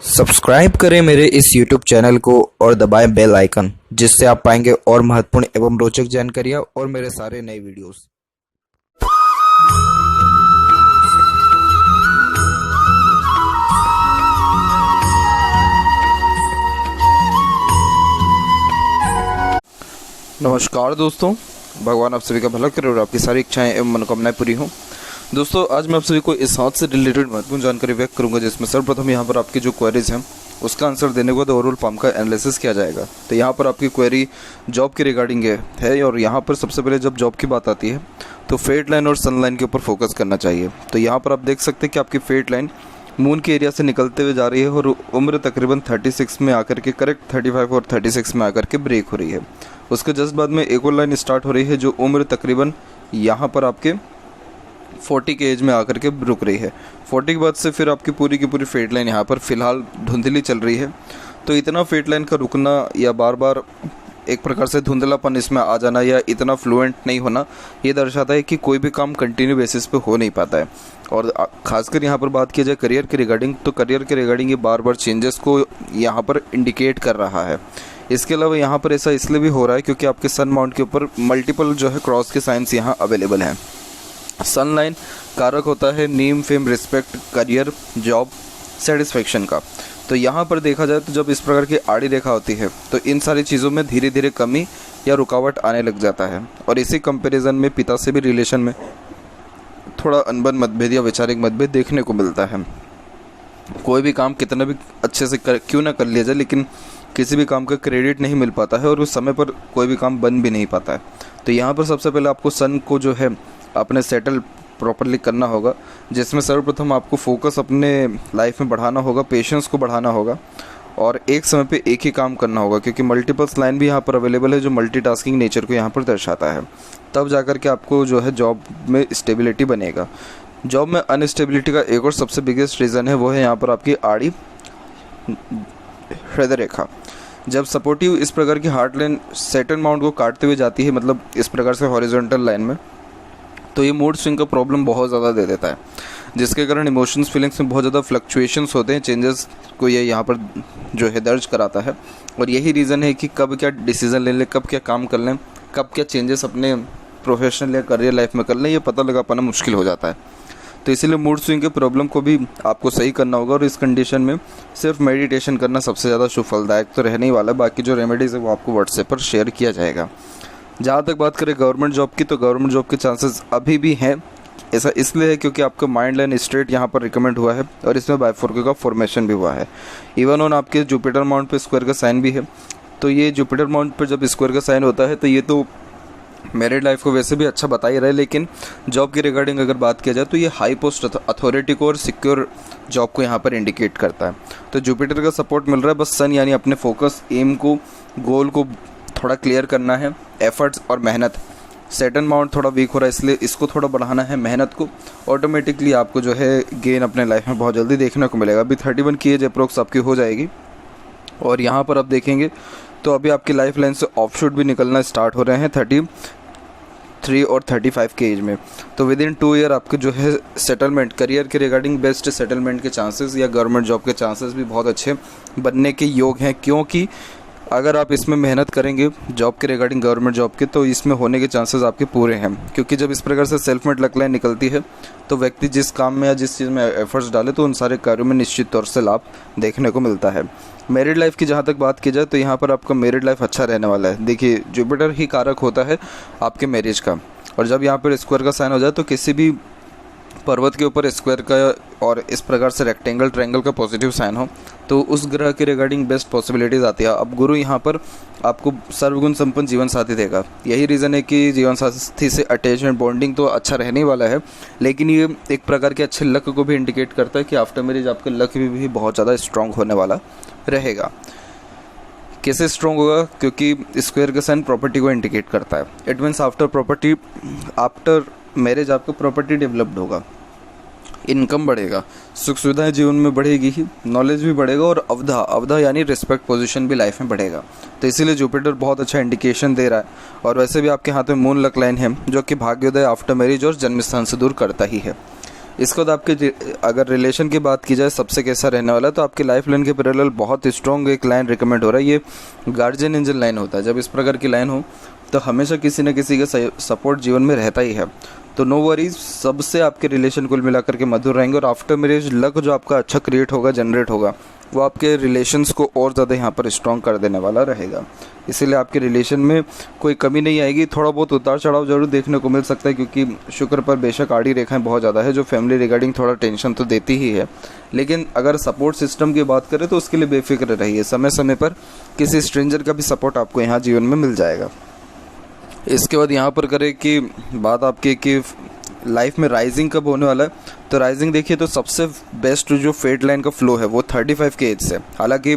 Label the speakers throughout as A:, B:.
A: Subscribe करें मेरे इस YouTube चैनल को और दबाएं बेल आइकन, जिससे आप पाएंगे और महत्वपूर्ण एवं रोचक जानकारियाँ और मेरे सारे नए वीडियोस। नमस्कार दोस्तों, भगवान आप सभी का भला करे और आपकी सारी इच्छाएं एवं मनोकामनाएं पूरी हों। दोस्तों, आज मैं आप सभी को इस हाथ से रिलेटेड महत्वपूर्ण जानकारी व्यक्त करूंगा, जिसमें सर्वप्रथम यहाँ पर आपकी जो क्वेरीज हैं उसका आंसर देने के बाद ओवरऑल फॉर्म का एनालिसिस किया जाएगा। तो यहाँ पर आपकी क्वेरी जॉब के रिगार्डिंग है और यहाँ पर सबसे पहले जब जॉब की बात आती है तो फेट लाइन और सन लाइन के ऊपर फोकस करना चाहिए। तो यहाँ पर आप देख सकते हैं कि आपकी फेट लाइन मून के एरिया से निकलते हुए जा रही है और उम्र तकरीबन 36 में आकर के करेक्ट 35 और 36 में आकर के ब्रेक हो रही है। उसके जस्ट बाद में एक और लाइन स्टार्ट हो रही है जो उम्र तकरीबन यहाँ पर आपके 40 के एज में आकर के रुक रही है। 40 के बाद से फिर आपकी पूरी की पूरी फेट लाइन यहाँ पर फिलहाल धुंधली चल रही है। तो इतना फेट लाइन का रुकना या बार बार एक प्रकार से धुंधलापन इसमें आ जाना या इतना फ्लुएंट नहीं होना, ये दर्शाता है कि कोई भी काम कंटिन्यू बेसिस पे हो नहीं पाता है। और खासकर यहाँ पर बात की जाए करियर के रिगार्डिंग, तो करियर के रिगार्डिंग ये बार बार चेंजेस को यहाँ पर इंडिकेट कर रहा है। इसके अलावा यहाँ पर ऐसा इसलिए भी हो रहा है क्योंकि आपके सन माउंट के ऊपर मल्टीपल जो है क्रॉस के साइंस यहाँ अवेलेबल हैं। सन लाइन कारक होता है name, fame, respect, career, job, satisfaction का। तो यहाँ पर देखा जाए तो जब इस प्रकार की आड़ी रेखा होती है तो इन सारी चीज़ों में धीरे धीरे कमी या रुकावट आने लग जाता है। और इसी कंपैरिजन में पिता से भी रिलेशन में थोड़ा अनबन मतभेद या वैचारिक मतभेद देखने को मिलता है। कोई भी काम कितना भी अच्छे से क्यों ना कर लिया जाए, लेकिन किसी भी काम का क्रेडिट नहीं मिल पाता है और उस समय पर कोई भी काम बन भी नहीं पाता है। तो यहाँ पर सबसे पहले आपको सन को जो है अपने सेटल प्रॉपरली करना होगा, जिसमें सर्वप्रथम आपको फोकस अपने लाइफ में बढ़ाना होगा, पेशेंस को बढ़ाना होगा और एक समय पे एक ही काम करना होगा, क्योंकि मल्टीपल्स लाइन भी यहाँ पर अवेलेबल है जो मल्टीटास्किंग नेचर को यहाँ पर दर्शाता है। तब जाकर के आपको जो है जॉब में स्टेबिलिटी बनेगा। जॉब में अनस्टेबिलिटी का एक और सबसे बिगेस्ट रीज़न है वो है यहाँ पर आपकी आड़ी हृदय रेखा। जब सपोर्टिव इस प्रकार की हार्ट लाइन सेटल माउंट को काटते हुए जाती है, मतलब इस प्रकार से हॉरिजॉन्टल लाइन में, तो ये मूड स्विंग का प्रॉब्लम बहुत ज़्यादा दे देता है, जिसके कारण इमोशंस फीलिंग्स में बहुत ज़्यादा फ्लक्चुएशंस होते हैं। चेंजेस को ये यहाँ पर जो है दर्ज कराता है और यही रीज़न है कि कब क्या डिसीज़न ले लें, कब क्या काम कर लें, कब क्या चेंजेस अपने प्रोफेशनल या करियर लाइफ में कर लें, ये पता लगा पाना मुश्किल हो जाता है। तो इसीलिए मूड स्विंग के प्रॉब्लम को भी आपको सही करना होगा और इस कंडीशन में सिर्फ मेडिटेशन करना सबसे ज़्यादा शुभ फलदायक तो रहने ही वाला है। बाकी जो रेमेडीज़ है वो आपको व्हाट्सएप पर शेयर किया जाएगा। जहाँ तक बात करें गवर्नमेंट जॉब की, तो गवर्नमेंट जॉब के चांसेस अभी भी हैं। ऐसा इसलिए है क्योंकि आपका माइंड लाइन स्ट्रेट यहाँ पर रिकमेंड हुआ है और इसमें बाइफोर्के का फॉर्मेशन भी हुआ है। इवन ऑन आपके जुपिटर माउंट पे स्क्वायर का साइन भी है। तो ये जुपिटर माउंट पर जब स्क्वायर का साइन होता है तो ये तो मैरिड लाइफ को वैसे भी अच्छा बता ही रहा है, लेकिन जॉब के रिगार्डिंग अगर बात किया जाए तो ये हाई पोस्ट अथॉरिटी को और सिक्योर जॉब को यहाँ पर इंडिकेट करता है। तो जुपिटर का सपोर्ट मिल रहा है, बस सन यानी अपने फोकस, एम को, गोल को थोड़ा क्लियर करना है, एफर्ट्स और मेहनत। सैटर्न माउंट थोड़ा वीक हो रहा है, इसलिए इसको थोड़ा बढ़ाना है, मेहनत को। ऑटोमेटिकली आपको जो है गेन अपने लाइफ में बहुत जल्दी देखने को मिलेगा। अभी 31 की एज अप्रोक्स आपकी हो जाएगी और यहाँ पर आप देखेंगे तो अभी आपकी लाइफ लाइन से ऑफशूट भी निकलना स्टार्ट हो रहे हैं 33 और 35 के एज में। तो विद इन 2 ईयर आपके जो है सेटलमेंट, करियर के रिगार्डिंग बेस्ट सेटलमेंट के चांसेस या गवर्नमेंट जॉब के चांसेस भी बहुत अच्छे बनने के योग हैं, क्योंकि अगर आप इसमें मेहनत करेंगे जॉब के रिगार्डिंग गवर्नमेंट जॉब के, तो इसमें होने के चांसेस आपके पूरे हैं। क्योंकि जब इस प्रकार से सेल्फ मेड लक लाइन निकलती है तो व्यक्ति जिस काम में या जिस चीज़ में एफर्ट्स डाले तो उन सारे कार्यों में निश्चित तौर से लाभ देखने को मिलता है। मैरिड लाइफ की जहाँ तक बात की जाए तो यहाँ पर आपका मैरिड लाइफ अच्छा रहने वाला है। देखिए, जुपिटर ही कारक होता है आपके मैरिज का, और जब यहाँ पर स्क्वायर का साइन हो जाए तो किसी भी पर्वत के ऊपर स्क्वायर का और इस प्रकार से रेक्टेंगल, ट्रायंगल का पॉजिटिव साइन हो तो उस ग्रह के रिगार्डिंग बेस्ट पॉसिबिलिटीज़ आती है। अब गुरु यहाँ पर आपको सर्वगुण संपन्न जीवन साथी देगा। यही रीज़न है कि जीवन साथी से अटैचमेंट, बॉन्डिंग तो अच्छा रहने वाला है, लेकिन ये एक प्रकार के अच्छे लक को भी इंडिकेट करता है कि आफ्टर मैरिज आपका लक भी बहुत ज़्यादा स्ट्रॉन्ग होने वाला रहेगा। कैसे स्ट्रॉन्ग होगा? क्योंकि स्क्वायर का साइन प्रॉपर्टी को इंडिकेट करता है। इट मीन्स आफ्टर मैरिज आपका प्रॉपर्टी डेवलप्ड होगा, इनकम बढ़ेगा, सुख सुविधाएं जीवन में बढ़ेगी ही, नॉलेज भी बढ़ेगा और अवधा यानी रिस्पेक्ट पोजीशन भी लाइफ में बढ़ेगा। तो इसीलिए जुपिटर बहुत अच्छा इंडिकेशन दे रहा है। और वैसे भी आपके हाथ में मून लक लाइन है जो कि भाग्योदय, आफ्टर मैरिज और जन्म स्थान से दूर करता ही है। इसके बाद आपके अगर रिलेशन की बात की जाए सबसे कैसा रहने वाला है, तो आपकी लाइफ लाइन के पैरेलल बहुत स्ट्रॉन्ग एक लाइन रिकमेंड हो रहा है। ये गार्जियन एंजल लाइन होता है। जब इस प्रकार की लाइन हो तो हमेशा किसी न किसी का सपोर्ट जीवन में रहता ही है। तो नो वरीज, सबसे आपके रिलेशन कुल मिलाकर के मधुर रहेंगे। और आफ्टर मैरिज लक जो आपका अच्छा क्रिएट होगा, जनरेट होगा, वो आपके रिलेशंस को और ज़्यादा यहाँ पर स्ट्रॉन्ग कर देने वाला रहेगा। इसीलिए आपके रिलेशन में कोई कमी नहीं आएगी। थोड़ा बहुत उतार चढ़ाव जरूर देखने को मिल सकता है, क्योंकि शुक्र पर बेशक आड़ी रेखाएं बहुत ज़्यादा है, जो फैमिली रिगार्डिंग थोड़ा टेंशन तो देती ही है। लेकिन अगर सपोर्ट सिस्टम की बात करें तो उसके लिए बेफिक्र रहिए। समय समय पर किसी स्ट्रेंजर का भी सपोर्ट आपको यहाँ जीवन में मिल जाएगा। इसके बाद यहाँ पर करें कि बात आपकी कि लाइफ में राइजिंग कब होने वाला है, तो राइजिंग देखिए तो सबसे बेस्ट जो फेट लाइन का फ्लो है वो 35 के एज से। हालांकि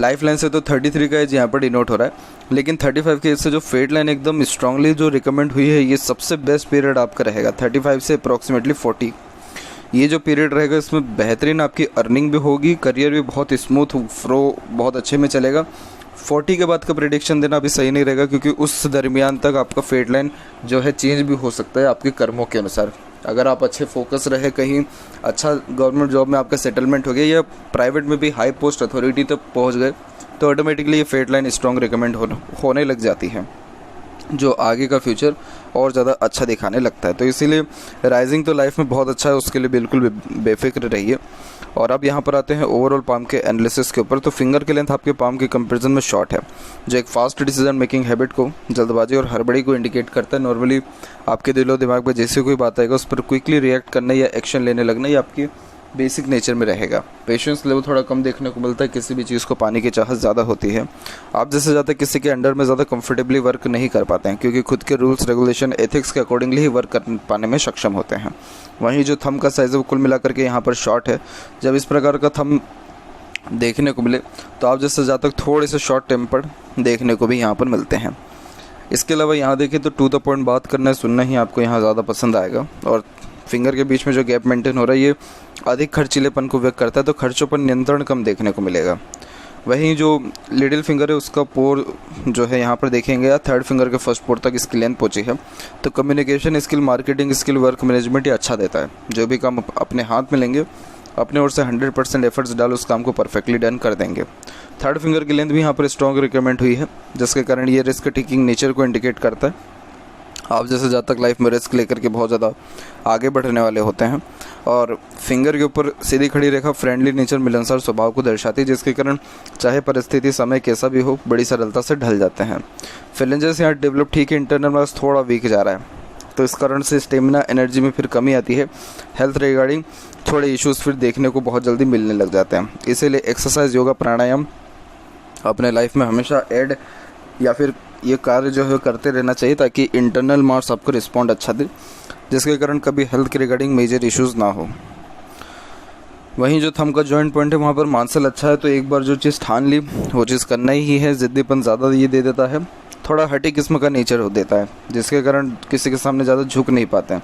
A: लाइफ लाइन से तो 33 का एज यहाँ पर डिनोट हो रहा है, लेकिन 35 के एज से जो फेट लाइन एकदम स्ट्रांगली जो रिकमेंड हुई है, ये सबसे बेस्ट पीरियड आपका रहेगा 35 से अप्रॉक्सीमेटली 40। ये जो पीरियड रहेगा इसमें बेहतरीन आपकी अर्निंग भी होगी, करियर भी बहुत स्मूथ फ्लो बहुत अच्छे में चलेगा। 40 के बाद का प्रेडिक्शन देना भी सही नहीं रहेगा, क्योंकि उस दरमियान तक आपका फेट लाइन जो है चेंज भी हो सकता है आपके कर्मों के अनुसार। अगर आप अच्छे फोकस रहे, कहीं अच्छा गवर्नमेंट जॉब में आपका सेटलमेंट हो गया या प्राइवेट में भी हाई पोस्ट अथॉरिटी तक पहुंच गए, तो ऑटोमेटिकली ये फेट लाइन स्ट्रॉन्ग रिकमेंड होने लग जाती है, जो आगे का फ्यूचर और ज़्यादा अच्छा दिखाने लगता है। तो इसीलिए राइजिंग तो लाइफ में बहुत अच्छा है, उसके लिए बिल्कुल बेफिक्र रहिए। और अब यहाँ पर आते हैं ओवरऑल पाम के एनालिसिस के ऊपर। तो फिंगर की लेंथ आपके पाम के कंपैरिजन में शॉर्ट है, जो एक फास्ट डिसीजन मेकिंग हैबिट को, जल्दबाजी और हड़बड़ी को इंडिकेट करता है। नॉर्मली आपके दिलो दिमाग में जैसे कोई बात आएगा उस पर क्विकली रिएक्ट करना या एक्शन लेने लगना, ये आपकी बेसिक नेचर में रहेगा। पेशेंस लेवल थोड़ा कम देखने को मिलता है, किसी भी चीज़ को पाने की चाहत ज़्यादा होती है। आप जैसे ज़्यादा किसी के अंडर में ज़्यादा कंफर्टेबली वर्क नहीं कर पाते हैं, क्योंकि खुद के रूल्स रेगुलेशन एथिक्स के अकॉर्डिंगली ही वर्क कर पाने में सक्षम होते हैं। वहीं जो थंब का साइज़ है वो कुल मिलाकर के यहाँ पर शॉर्ट है। जब इस प्रकार का थंब देखने को मिले तो आप जैसे ज़्यादा थोड़े से शॉर्ट टेम्पर्ड देखने को भी यहाँ पर मिलते हैं। इसके अलावा यहाँ देखें तो टू द पॉइंट बात करना है, सुनना ही आपको यहाँ ज़्यादा पसंद आएगा। और फिंगर के बीच में जो गैप मेंटेन हो रहा है ये अधिक खर्चीलेपन को व्यक्त करता है, तो खर्चों पर नियंत्रण कम देखने को मिलेगा। वहीं जो लिटिल फिंगर है उसका पोर जो है यहाँ पर देखेंगे या थर्ड फिंगर के फर्स्ट पोर तक इसकी लेंथ पहुँची है, तो communication skill, marketing skill, work management ये अच्छा देता है। जो भी काम अपने हाथ में लेंगे अपने ओर से 100% एफर्ट्स डाल उस काम को परफेक्टली डन कर देंगे। थर्ड फिंगर की लेंथ भी यहाँ पर स्ट्रॉन्ग रिकमेंड हुई है, जिसके कारण ये रिस्क टेकिंग नेचर को इंडिकेट करता है। आप जैसे जब तक लाइफ में रिस्क लेकर के बहुत ज़्यादा आगे बढ़ने वाले होते हैं। और फिंगर के ऊपर सीधी खड़ी रेखा फ्रेंडली नेचर, मिलनसार स्वभाव को दर्शाती है, जिसके कारण चाहे परिस्थिति समय कैसा भी हो बड़ी सरलता से ढल जाते हैं। फिलेंजेस यहाँ डेवलप ठीक है, इंटरनल मास थोड़ा वीक जा रहा है, तो इस कारण से स्टेमिना एनर्जी में फिर कमी आती है। हेल्थ रिगार्डिंग थोड़े इश्यूज़ फिर देखने को बहुत जल्दी मिलने लग जाते हैं। इसीलिए एक्सरसाइज, योगा, प्राणायाम अपने लाइफ में हमेशा ऐड या फिर ये कार्य जो है करते रहना चाहिए, ताकि इंटरनल मार्स आपको रिस्पॉन्ड अच्छा दे, जिसके कारण कभी हेल्थ के रिगार्डिंग मेजर इश्यूज़ ना हो। वहीं जो थंब का जॉइंट पॉइंट है वहाँ पर मांसल अच्छा है, तो एक बार जो चीज़ ठान ली वो चीज़ करना ही है। ज़िद्दीपन ज़्यादा ये दे देता है, थोड़ा हटी किस्म का नेचर हो देता है, जिसके कारण किसी के सामने ज़्यादा झुक नहीं पाते हैं।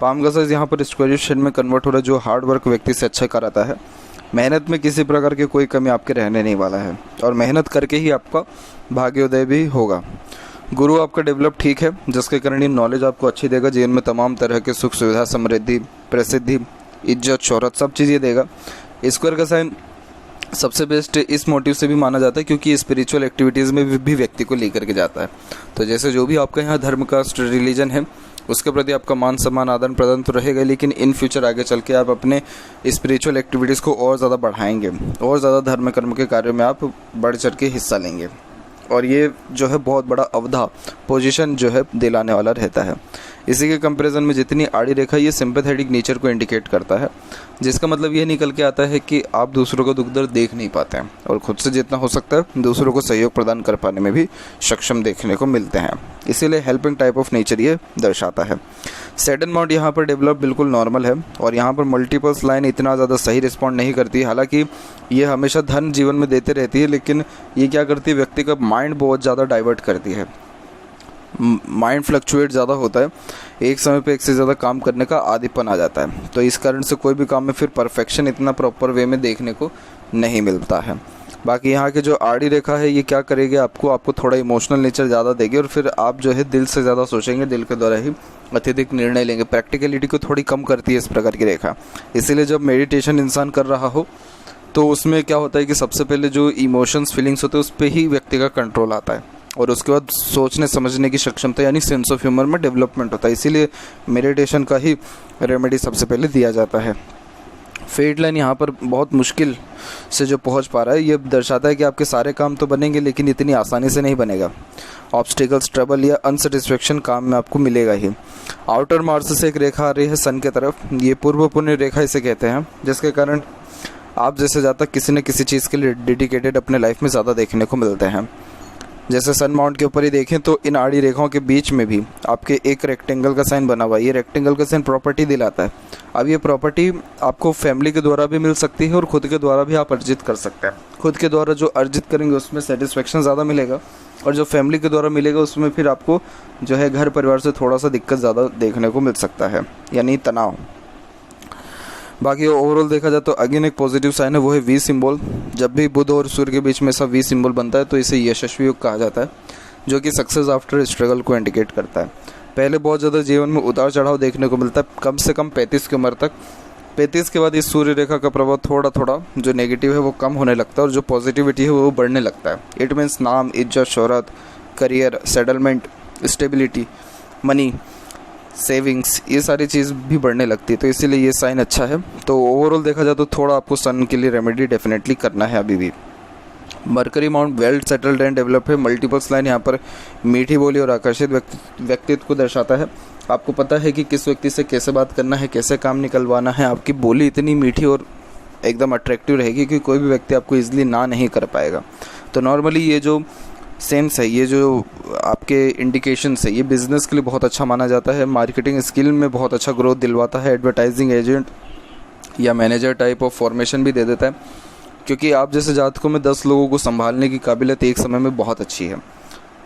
A: पाम का साइज़ यहाँ पर स्क्वायर शेप में कन्वर्ट हो रहा है, जो हार्ड वर्क व्यक्ति से अच्छा कराता है। मेहनत में किसी प्रकार की कोई कमी आपके रहने नहीं वाला है, और मेहनत करके ही आपका भाग्योदय भी होगा। गुरु आपका डेवलप ठीक है, जिसके कारण ये नॉलेज आपको अच्छी देगा। जीवन में तमाम तरह के सुख सुविधा, समृद्धि, प्रसिद्धि, इज्जत, शोहरत सब चीज़ ये देगा। स्क्वायर का साइन सबसे बेस्ट इस मोटिव से भी माना जाता है क्योंकि स्पिरिचुअल एक्टिविटीज़ में भी व्यक्ति को लेकर के जाता है। तो जैसे जो भी आपका यहाँ धर्म, कास्ट, रिलीजन है उसके प्रति आपका मान सम्मान, आदान प्रदान तो रहेगा, लेकिन इन फ्यूचर आगे चल के आप अपने स्पिरिचुअल एक्टिविटीज़ को और ज़्यादा बढ़ाएंगे, और ज़्यादा धर्म कर्म के कार्यों में आप बढ़ चढ़ के हिस्सा लेंगे। और ये जो है बहुत बड़ा अवधा पोजीशन जो है दिलाने वाला रहता है। इसी के कंपैरिजन में जितनी आड़ी रेखा ये सिंपैथेटिक नेचर को इंडिकेट करता है, जिसका मतलब ये निकल के आता है कि आप दूसरों को दुख दर्द देख नहीं पाते हैं और खुद से जितना हो सकता है दूसरों को सहयोग प्रदान कर पाने में भी सक्षम देखने को मिलते हैं। इसीलिए हेल्पिंग टाइप ऑफ नेचर ये दर्शाता है। सडन माउंट यहाँ पर डेवलप बिल्कुल नॉर्मल है, और यहाँ पर मल्टीपल्स लाइन इतना ज़्यादा सही रिस्पॉन्ड नहीं करती। हालांकि ये हमेशा धन जीवन में देते रहती है, लेकिन ये क्या करती है, व्यक्ति का माइंड बहुत ज़्यादा डाइवर्ट करती है। माइंड फ्लक्चुएट ज़्यादा होता है, एक समय पे एक से ज़्यादा काम करने का आदीपन आ जाता है, तो इस कारण से कोई भी काम में फिर परफेक्शन इतना प्रॉपर वे में देखने को नहीं मिलता है। बाकी यहाँ के जो आड़ी रेखा है ये क्या करेगी, आपको थोड़ा इमोशनल नेचर ज़्यादा देगी और फिर आप जो है दिल से ज़्यादा सोचेंगे, दिल के द्वारा ही अत्यधिक निर्णय लेंगे। प्रैक्टिकलिटी को थोड़ी कम करती है इस प्रकार की रेखा। इसीलिए जब मेडिटेशन इंसान कर रहा हो तो उसमें क्या होता है कि सबसे पहले जो इमोशंस फीलिंग्स होते हैं उस पर ही व्यक्ति का कंट्रोल आता है और उसके बाद सोचने समझने की सक्षमता यानी सेंस ऑफ ह्यूमर में डेवलपमेंट होता है। इसीलिए मेडिटेशन का ही रेमेडी सबसे पहले दिया जाता है। फेट लाइन यहाँ पर बहुत मुश्किल से जो पहुँच पा रहा है ये दर्शाता है कि आपके सारे काम तो बनेंगे लेकिन इतनी आसानी से नहीं बनेगा। ऑब्स्टिकल्स, ट्रबल या अनसेटिस्फेक्शन काम में आपको मिलेगा ही। आउटर मार्स से एक रेखा आ रही है सन के तरफ, ये पूर्व पुण्य रेखा इसे कहते हैं, जिसके कारण आप जैसे जातक किसी न किसी चीज़ के लिए डेडिकेटेड अपने लाइफ में ज़्यादा देखने को मिलते हैं। जैसे सन माउंट के ऊपर ही देखें तो इन आड़ी रेखाओं के बीच में भी आपके एक रेक्टेंगल का साइन बना हुआ है। ये रेक्टेंगल का साइन प्रॉपर्टी दिलाता है। अब ये प्रॉपर्टी आपको फैमिली के द्वारा भी मिल सकती है और खुद के द्वारा भी आप अर्जित कर सकते हैं। खुद के द्वारा जो अर्जित करेंगे उसमें सेटिस्फेक्शन ज़्यादा मिलेगा और जो फैमिली के द्वारा मिलेगा उसमें फिर आपको जो है घर परिवार से थोड़ा सा दिक्कत ज़्यादा देखने को मिल सकता है, यानी तनाव। बाकी ओवरऑल देखा जाए तो अगेन एक पॉजिटिव साइन है, वो है वी सिंबल। जब भी बुध और सूर्य के बीच में ऐसा वी सिंबल बनता है तो इसे यशस्वी योग कहा जाता है, जो कि सक्सेस आफ्टर स्ट्रगल को इंडिकेट करता है। पहले बहुत ज़्यादा जीवन में उतार चढ़ाव देखने को मिलता है, कम से कम 35 की उम्र तक। 35 के बाद इस सूर्य रेखा का प्रभाव थोड़ा थोड़ा जो नेगेटिव है वो कम होने लगता है और जो पॉजिटिविटी है वो बढ़ने लगता है। इट मीन्स नाम, इज्जत, शोहरत, career, settlement, stability, money, savings, ये सारी चीज़ भी बढ़ने लगती है। तो इसीलिए ये साइन अच्छा है। तो ओवरऑल देखा जाए तो थोड़ा आपको सन के लिए रेमेडी डेफिनेटली करना है अभी भी। Mercury mount well settled and develop है। मल्टीपल्स लाइन यहाँ पर मीठी बोली और आकर्षित व्यक्तित्व को दर्शाता है। आपको पता है कि किस व्यक्ति से कैसे बात करना है, कैसे काम निकलवाना है। आपकी बोली इतनी मीठी और एकदम अट्रैक्टिव रहेगी कि कोई भी व्यक्ति आपको ईजिली ना नहीं कर पाएगा। तो नॉर्मली ये जो सेंस है, ये जो आपके इंडिकेशंस है, ये बिज़नेस के लिए बहुत अच्छा माना जाता है। मार्केटिंग स्किल में बहुत अच्छा ग्रोथ दिलवाता है। एडवर्टाइजिंग एजेंट या मैनेजर टाइप ऑफ फॉर्मेशन भी दे देता है, क्योंकि आप जैसे जातकों में 10 लोगों को संभालने की काबिलियत एक समय में बहुत अच्छी है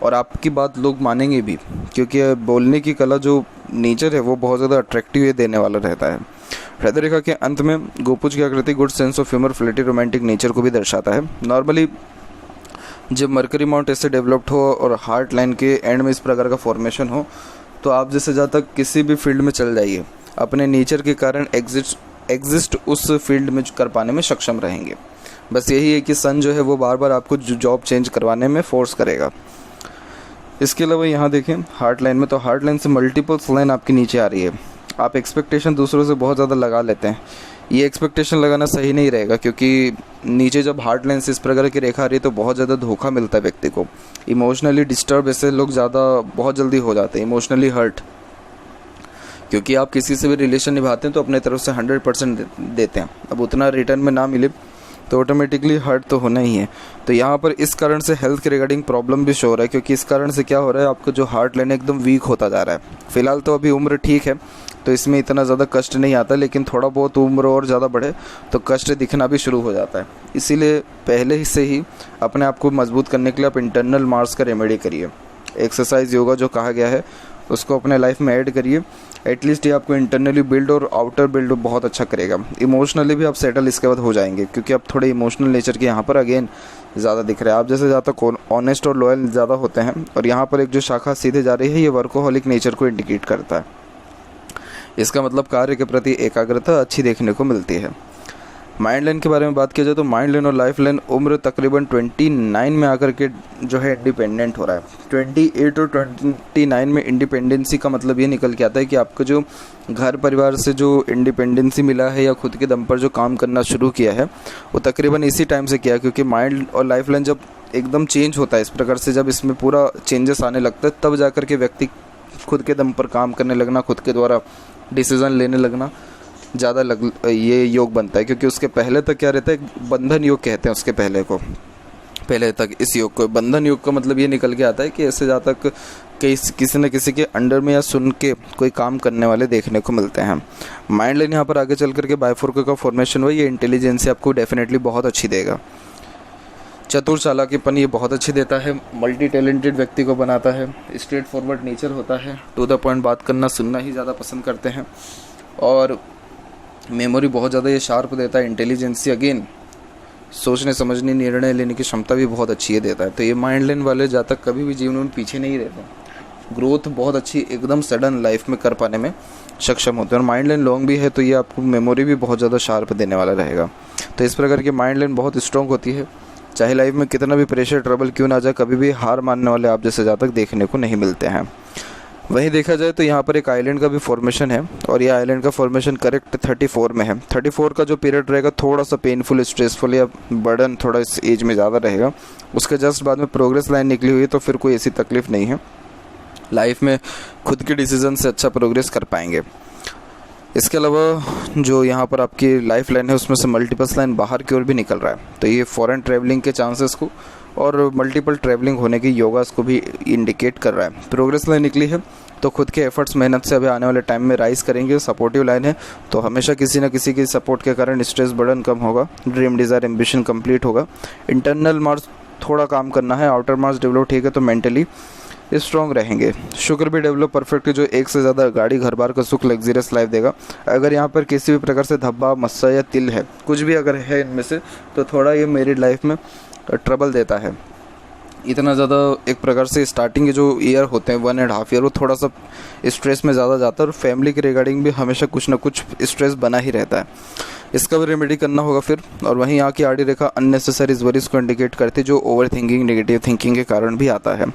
A: और आपकी बात लोग मानेंगे भी, क्योंकि बोलने की कला जो नेचर है वो बहुत ज़्यादा अट्रैक्टिव देने वाला रहता है। हृदय रेखा के अंत में गोपुज की आकृति good sense of humour, flirty, romantic nature को भी दर्शाता है। नॉर्मली जब मरकरी माउंट ऐसे डेवलप्ड हो और हार्ट लाइन के एंड में इस प्रकार का फॉर्मेशन हो तो आप जैसे ज़्यादा किसी भी फील्ड में चल जाइए, अपने नेचर के कारण एग्जिस्ट उस फील्ड में कर पाने में सक्षम रहेंगे। बस यही है कि सन जो है वो बार बार आपको जॉब चेंज करवाने में फोर्स करेगा। इसके अलावा यहाँ देखें हार्ट लाइन में, तो हार्ट लाइन से मल्टीपल्स लाइन आपकी नीचे आ रही है। आप एक्सपेक्टेशन दूसरों से बहुत ज़्यादा लगा लेते हैं। ये एक्सपेक्टेशन लगाना सही नहीं रहेगा, क्योंकि नीचे जब हार्ट लाइन से इस प्रकार की रेखा आ रही है तो बहुत ज़्यादा धोखा मिलता है व्यक्ति को। इमोशनली डिस्टर्ब ऐसे लोग ज़्यादा बहुत जल्दी हो जाते हैं, इमोशनली हर्ट, क्योंकि आप किसी से भी रिलेशन निभाते हैं तो अपने तरफ से 100% देते हैं। अब उतना रिटर्न में ना मिले तो ऑटोमेटिकली हर्ट तो होना ही है। तो यहाँ पर इस कारण से हेल्थ के रिगार्डिंग प्रॉब्लम भी शो हो रहा है, क्योंकि इस कारण से क्या हो रहा है, आपका जो हार्ट लाइन एकदम वीक होता जा रहा है। फिलहाल तो अभी उम्र ठीक है तो इसमें इतना ज़्यादा कष्ट नहीं आता, लेकिन थोड़ा बहुत उम्र और ज़्यादा बढ़े तो कष्ट दिखना भी शुरू हो जाता है। इसीलिए पहले ही से ही अपने आप को मजबूत करने के लिए आप इंटरनल मार्स का रेमेडी करिए। एक्सरसाइज, योगा जो कहा गया है उसको अपने लाइफ में ऐड करिए। एटलीस्ट ये आपको इंटरनली बिल्ड और आउटर बिल्ड बहुत अच्छा करेगा। इमोशनली भी आप सेटल इसके बाद हो जाएंगे, क्योंकि आप थोड़े इमोशनल नेचर के यहाँ पर अगेन ज़्यादा दिख रहे हैं। आप जैसे ज़्यादा ऑनेस्ट और लॉयल ज़्यादा होते हैं। और यहाँ पर एक जो शाखा सीधे जा रही है ये वर्कोहॉलिक नेचर को इंडिकेट करता है। इसका मतलब कार्य के प्रति एकाग्रता अच्छी देखने को मिलती है। माइंड लाइन के बारे में बात किया जाए तो माइंड लाइन और लाइफ लाइन उम्र तकरीबन 29 में आकर के जो है इंडिपेंडेंट हो रहा है। 28 और 29 में इंडिपेंडेंसी का मतलब ये निकल के आता है कि आपको जो घर परिवार से जो इंडिपेंडेंसी मिला है या खुद के दम पर जो काम करना शुरू किया है वो तकरीबन इसी टाइम से किया, क्योंकि माइंड और लाइफ लाइन जब एकदम चेंज होता है इस प्रकार से, जब इसमें पूरा चेंजेस आने लगता है तब जाकर के व्यक्ति खुद के दम पर काम करने लगना, खुद के द्वारा डिसीज़न लेने लगना ज़्यादा ये योग बनता है। क्योंकि उसके पहले तक क्या रहता है, बंधन योग कहते हैं उसके पहले तक इस योग को। बंधन योग का मतलब ये निकल के आता है कि ऐसे ज़्यादा तक किसी न किसी के अंडर में या सुन के कोई काम करने वाले देखने को मिलते हैं। माइंड लाइन यहाँ पर आगे चल करके बाइफोर्क का फॉर्मेशन हुआ, ये इंटेलिजेंस आपको डेफिनेटली बहुत अच्छी देगा। चतुर चालाकीपन ये बहुत अच्छी देता है। मल्टी टैलेंटेड व्यक्ति को बनाता है। स्ट्रेट फॉरवर्ड नेचर होता है। टू द पॉइंट बात करना, सुनना ही ज़्यादा पसंद करते हैं। और मेमोरी बहुत ज़्यादा ये शार्प देता है। इंटेलिजेंसी अगेन सोचने समझने निर्णय लेने की क्षमता भी बहुत अच्छी है देता है। तो ये माइंड लाइन वाले जहाँ तक कभी भी जीवन में पीछे नहीं रहते, ग्रोथ बहुत अच्छी एकदम सडन लाइफ में कर पाने में सक्षम होते हैं। और माइंड लाइन लॉन्ग भी है तो ये आपको मेमोरी भी बहुत ज़्यादा शार्प देने वाला रहेगा। तो इस प्रकार की माइंड लाइन बहुत स्ट्रॉन्ग होती है। चाहे लाइफ में कितना भी प्रेशर ट्रबल क्यों ना जाए, कभी भी हार मानने वाले आप जैसे जहाँ तक देखने को नहीं मिलते हैं। वहीं देखा जाए तो यहाँ पर एक आइलैंड का भी फॉर्मेशन है और ये आइलैंड का फॉर्मेशन करेक्ट 34 में है। 34 का जो पीरियड रहेगा थोड़ा सा पेनफुल, स्ट्रेसफुल या बर्डन थोड़ा इस एज में ज़्यादा रहेगा। उसके जस्ट बाद में प्रोग्रेस लाइन निकली हुई है तो फिर कोई ऐसी तकलीफ नहीं है, लाइफ में खुद के डिसीजन से अच्छा प्रोग्रेस कर पाएंगे। इसके अलावा जो यहाँ पर आपकी लाइफ लाइन है उसमें से मल्टीपल्स लाइन बाहर की ओर भी निकल रहा है, तो ये फॉरेन ट्रैवलिंग के चांसेस को और मल्टीपल ट्रैवलिंग होने की योगास को भी इंडिकेट कर रहा है। प्रोग्रेस लाइन निकली है तो खुद के एफर्ट्स मेहनत से अभी आने वाले टाइम में राइज करेंगे। सपोर्टिव लाइन है तो हमेशा किसी न किसी की सपोर्ट के कारण स्ट्रेस बर्डन कम होगा, ड्रीम डिज़ायर एम्बिशन कंप्लीट होगा। इंटरनल मार्क्स थोड़ा काम करना है, आउटर मार्क्स डेवलप ठीक है तो मेंटली स्ट्रॉन्ग रहेंगे। शुगर भी डेवलप परफेक्ट है जो एक से ज़्यादा गाड़ी घर बार का सुख लग्जरियस लाइफ देगा। अगर यहाँ पर किसी भी प्रकार से धब्बा मस्सा या तिल है, कुछ भी अगर है इनमें से, तो थोड़ा ये मेरिड लाइफ में ट्रबल देता है। इतना ज़्यादा एक प्रकार से स्टार्टिंग के जो ईयर होते हैं 1.5 ईयर वो थोड़ा सा स्ट्रेस में ज़्यादा जाता है और फैमिली के रिगार्डिंग भी हमेशा कुछ ना कुछ स्ट्रेस बना ही रहता है। इसका भी रेमेडी करना होगा फिर। और वहीं यहाँ की आड़ी रेखा अननेसेसरी वरीज को इंडिकेट करती है जो ओवर थिंकिंग नेगेटिव थिंकिंग के कारण भी आता है।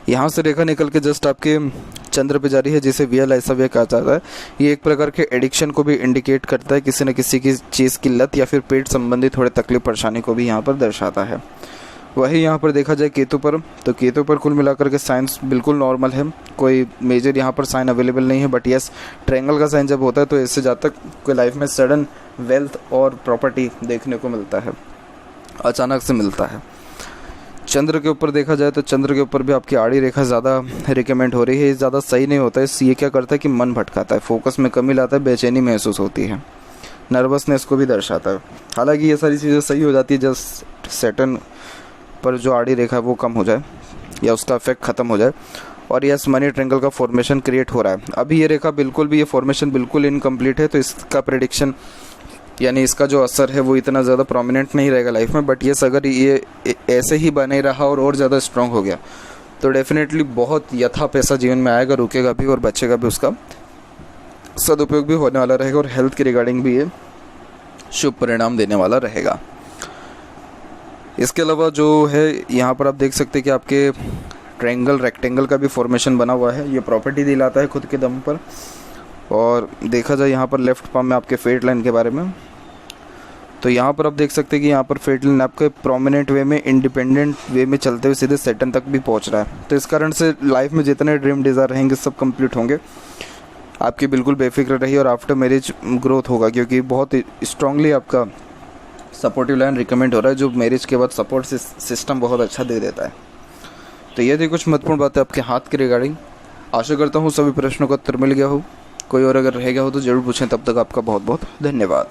A: यहाँ से रेखा निकल के जस्ट आपके चंद्र पे जा रही है जिसे वियल ऐसा व्यय कहा जाता है। ये एक प्रकार के एडिक्शन को भी इंडिकेट करता है, किसी न किसी की चीज़ की लत या फिर पेट संबंधी थोड़े तकलीफ परेशानी को भी यहाँ पर दर्शाता है। वही यहाँ पर देखा जाए केतु पर, तो केतु पर कुल मिलाकर के साइंस बिल्कुल नॉर्मल है, कोई मेजर यहाँ पर साइन अवेलेबल नहीं है। बट यस, ट्रायंगल का साइन जब होता है तो इससे जहाँ तक कोई लाइफ में सडन वेल्थ और प्रॉपर्टी देखने को मिलता है, अचानक से मिलता है। चंद्र के ऊपर देखा जाए तो चंद्र के ऊपर भी आपकी आड़ी रेखा ज़्यादा रिकमेंड हो रही है। ज़्यादा सही नहीं होता है, ये क्या करता है कि मन भटकाता है, फोकस में कमी लाता है, बेचैनी महसूस होती है, नर्वसनेस को भी दर्शाता है। हालांकि ये सारी चीज़ें सही हो जाती है जस्ट सैटर्न पर जो आड़ी रेखा है वो कम हो जाए या उसका इफेक्ट ख़त्म हो जाए और यस मनी ट्रायंगल का फॉर्मेशन क्रिएट हो रहा है। अभी ये रेखा बिल्कुल भी, ये फॉर्मेशन बिल्कुल इनकम्प्लीट है तो इसका प्रेडिक्शन यानी इसका जो असर है वो इतना ज़्यादा प्रोमिनेंट नहीं रहेगा लाइफ में। बट यस, अगर ये ऐसे ही बने रहा और ज़्यादा स्ट्रॉन्ग हो गया तो डेफिनेटली बहुत यथा पैसा जीवन में आएगा, रुकेगा भी और बचेगा भी, उसका सदुपयोग भी होने वाला रहेगा और हेल्थ के रिगार्डिंग भी ये शुभ परिणाम देने वाला रहेगा। इसके अलावा जो है यहाँ पर आप देख सकते हैं कि आपके ट्रायंगल रेक्टेंगल का भी फॉर्मेशन बना हुआ है, ये प्रॉपर्टी दिलाता है खुद के दम पर। और देखा जाए यहाँ पर लेफ्ट पाम में आपके फेट लाइन के बारे में, तो यहाँ पर आप देख सकते हैं कि यहाँ पर फेट लाइन आपके प्रोमिनेंट वे में, इंडिपेंडेंट वे में चलते हुए सीधे सैटर्न तक भी पहुँच रहा है। तो इस कारण से लाइफ में जितने ड्रीम डिज़ायर रहेंगे सब कंप्लीट होंगे, आपकी बिल्कुल बेफिक्र रही और आफ्टर मैरिज ग्रोथ होगा क्योंकि बहुत स्ट्रांगली आपका सपोर्टिव लाइन रिकमेंड हो रहा है जो मैरिज के बाद सपोर्ट सिस्टम बहुत अच्छा दे देता है। तो ये थी कुछ महत्वपूर्ण बातें आपके हाथ के रिगार्डिंग। आशा करता हूँ सभी प्रश्नों का उत्तर मिल गया हो। कोई और अगर रह गया हो तो ज़रूर पूछें। तब तक आपका बहुत बहुत धन्यवाद।